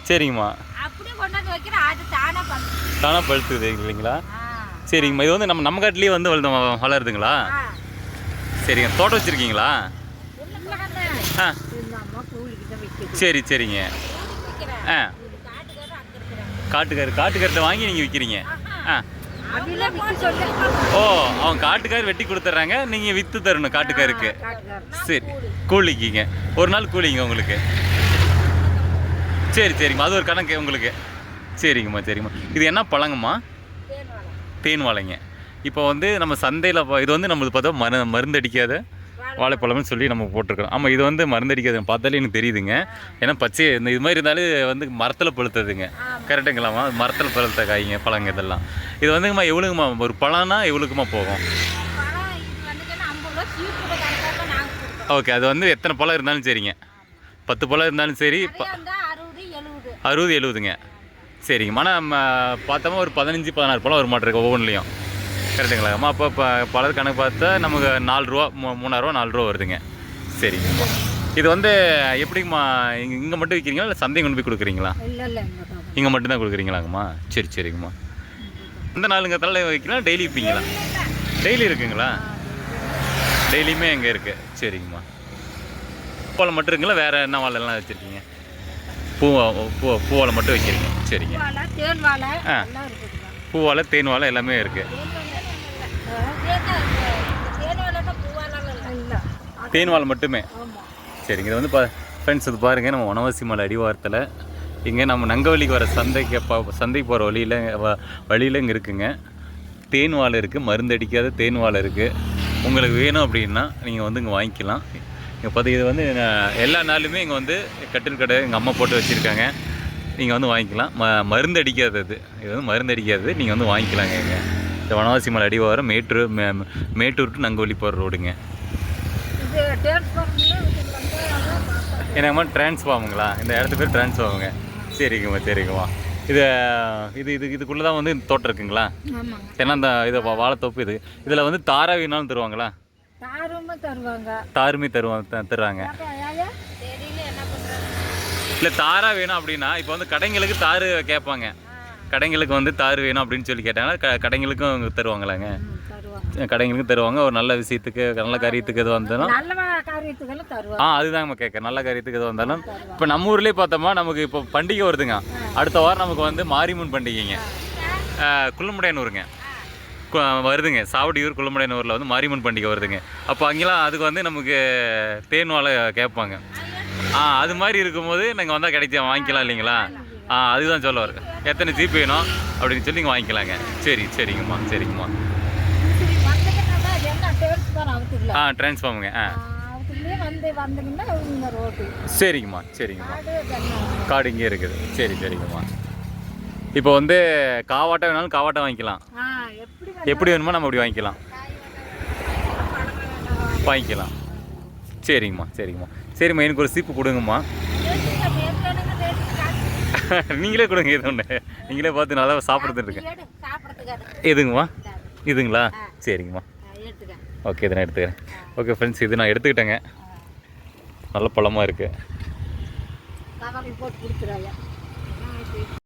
சரிங்கம்மா. அப்படியே கொண்டாந்து வைக்கிறேன், அது தானா பழுத்துது இல்லைங்களா? சரிங்கம்மா. இது வந்து நம்ம காட்டிலேயே வந்து வளருதுங்களா? சரிங்க. தோட்டம் வச்சுருக்கீங்களா? ஆ சரி சரிங்க. ஆ காட்டுக்கருத்தை வாங்கி நீங்கள் விற்கிறீங்க? ஆ ஓ, அவங்க காட்டுக்கார் வெட்டி கொடுத்துட்றாங்க, நீங்கள் விற்று தரணும் காட்டுக்காருக்கு. சரி, கூலிக்குங்க. ஒரு நாள் கூலிங்க உங்களுக்கு. சரி சரிங்கம்மா. அது ஒரு கணக்கு உங்களுக்கு. சரிங்கம்மா சரிங்கம்மா. இது என்ன பழங்கம்மா? தேன் வாழைங்க. இப்போ வந்து நம்ம சந்தையில் இது வந்து நம்மளுக்கு பார்த்தா மருந்து அடிக்காத வாழைப்பழம்னு சொல்லி நம்ம போட்டிருக்கிறோம். ஆமாம், இது வந்து மருந்து அடிக்காது பார்த்தாலே எனக்கு தெரியுதுங்க. ஏன்னா பச்சை இந்த இது மாதிரி இருந்தாலும் வந்து மரத்தில் பழுத்ததுங்க. கரெக்டுங்களாம்மா? மரத்தில் பழுத்த காய்ங்க பழங்க இதெல்லாம். இது வந்துங்கம்மா எவ்வளோங்கம்மா ஒரு பழம்னா எவ்வளோக்குமா போகும்? ஓகே, அது வந்து எத்தனை பழம் இருந்தாலும் சரிங்க. 10 பழம் இருந்தாலும் சரி. 60 70ங்க. சரிங்கம்மா. ஆனால் பார்த்தோமா ஒரு 15 16 பழம் வர மாட்டிருக்கு ஒவ்வொன்றுலையும். கரெக்டுங்களாம்மா? அப்போ இப்போ பழம் கணக்கு பார்த்தா நமக்கு 4 ரூபா 3000 4 ரூபா வருதுங்க. சரிங்கம்மா. இது வந்து எப்படிங்கம்மா இங்கே மட்டும் விற்கிறீங்களா இல்லை சந்தை கொண்டு போய் கொடுக்குறீங்களா? இங்கே மட்டும்தான் கொடுக்குறீங்களாங்கம்மா? சரி சரிங்கம்மா. எந்த நாளுங்க தலை வைக்கலாம்? டெய்லி விற்பீங்களா? டெய்லி இருக்குங்களா? டெய்லியுமே எங்கே இருக்குது? சரிங்கம்மா. பூவாழை மட்டும் இருக்குங்களா? வேறு என்ன வாழைலாம் வச்சுருக்கீங்க? பூவாழை மட்டும் வைக்கிறீங்க. சரிங்க. ஆ, பூவாழை தேன் வாழை எல்லாமே இருக்குது. தேன் வாழை மட்டுமே. சரிங்க. இது வந்து ஃப்ரெண்ட்ஸ் இது பாருங்கள், நம்ம வனவாசி மலை அடிவாரத்தில் இங்கே நம்ம நங்கவலிக்கு வர சந்தைக்கு போகிற வழியில் இங்கே இருக்குங்க. தேன் வாழை இருக்குது, மருந்து அடிக்காத தேன் வாழை இருக்குது. உங்களுக்கு வேணும் அப்படின்னா நீங்கள் வந்து இங்கே வாங்கிக்கலாம். இங்கே பார்த்து இது வந்து எல்லா நாளுமே இங்கே வந்து கட்டில் கடை எங்கள் அம்மா போட்டு வச்சுருக்காங்க. நீங்கள் வந்து வாங்கிக்கலாம். மருந்து அடிக்காதது, இது வந்து மருந்து அடிக்காதது, நீங்கள் வந்து வாங்கிக்கலாங்க. இங்கே இந்த வனவாசி மலை அடிவாரம் மேட்டூர் டு நங்கவலி போகிற ரோடுங்க. என்னங்கம்மா? டிரான்ஸ்ஃபார்முங்களா? இந்த இடத்து பேர் டிரான்ஸ்ஃபார்முங்க. சரிங்கம்மா சரிங்கம்மா. இதுக்குள்ளே தான் வந்து இந்த தோட்டம் இருக்குங்களா? ஏன்னா இந்த இது வாழைத்தோப்பு இதில் வந்து தாரா வேணாலும் தருவாங்களா? தாருமே தருவாங்க. இல்லை தாரா வேணும் அப்படின்னா இப்போ வந்து கடைங்களுக்கு தாரு கேட்பாங்க. கடைங்களுக்கு வந்து தாரு வேணும் அப்படின்னு சொல்லி கேட்டாங்கன்னா கடைங்களுக்கும் தருவாங்களாங்க? கடைங்களுக்கும் தருவாங்க. ஒரு நல்ல விஷயத்துக்கு நல்ல காரியத்துக்கு எது வந்தாலும் அதுதாங்க நம்ம கேட்க. நல்ல காரியத்துக்கு எது வந்தாலும் இப்போ நம்ம ஊர்லேயே பார்த்தோமா நமக்கு இப்போ பண்டிகை வருதுங்க. அடுத்த வாரம் நமக்கு வந்து மாரியம்மன் பண்டிகைங்க. குள்ளமுடையனூருங்க வருதுங்க. சாவடியூர் குள்ளமுடையனூரில் வந்து மாரியம்மன் பண்டிகை வருதுங்க. அப்போ அங்கெல்லாம் அதுக்கு வந்து நமக்கு தேன் வாழை கேட்பாங்க. அது மாதிரி இருக்கும்போது நாங்கள் வந்தால் வாங்கிக்கலாம் இல்லைங்களா? அதுதான் சொல்ல வரும். எத்தனை ஜீப் வேணும் அப்படின்னு சொல்லி நீங்கள் வாங்கிக்கலாங்க. சரிங்கம்மா சரிங்கம்மா. டிரான்ஸ்ஃபார்முங்க. சரிங்கம்மா சரிங்கம்மா. காடு இங்கே இருக்குது. சரிங்கம்மா. இப்போ வந்து காவாட்டை வேணாலும் காவாட்டை வாங்கிக்கலாம். எப்படி வேணுமோ நம்ம அப்படி வாங்கிக்கலாம். சரிங்கம்மா சரிம்மா. எனக்கு ஒரு சீப்பு கொடுங்கம்மா. நீங்களே கொடுங்க. இது ஒன்று நீங்களே பார்த்து நல்லா சாப்பிட்றது இருக்கு. எதுங்கம்மா? இதுங்களா? சரிங்கம்மா. ஓகே, இதை நான் எடுத்துக்கிறேன். ஓகே ஃப்ரெண்ட்ஸ், இது நான் எடுத்துக்கிட்டேங்க. நல்ல பழமாக இருக்குது.